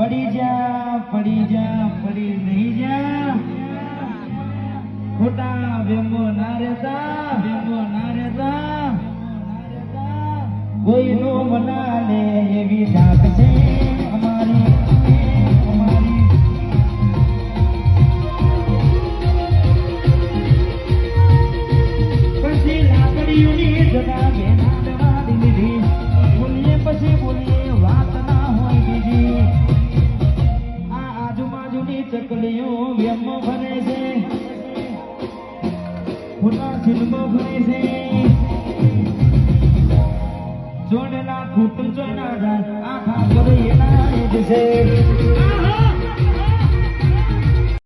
પડી નહીં જા ખોટા વેમો ના રહેતા કોઈ નો મના લે એવી ધાક છે અમારી પછી લાકડીઓની જગા બેના દીધી બોલીએ પછી બોલીએ વાત ના હોય બીજી આ આજુબાજુની ચકલીઓ વેમો ભરે છે ખોટા ફિલ્મો ભરે છે જોડેલા ખૂટ જોઈના જાય આખા ઘરે એના જ છે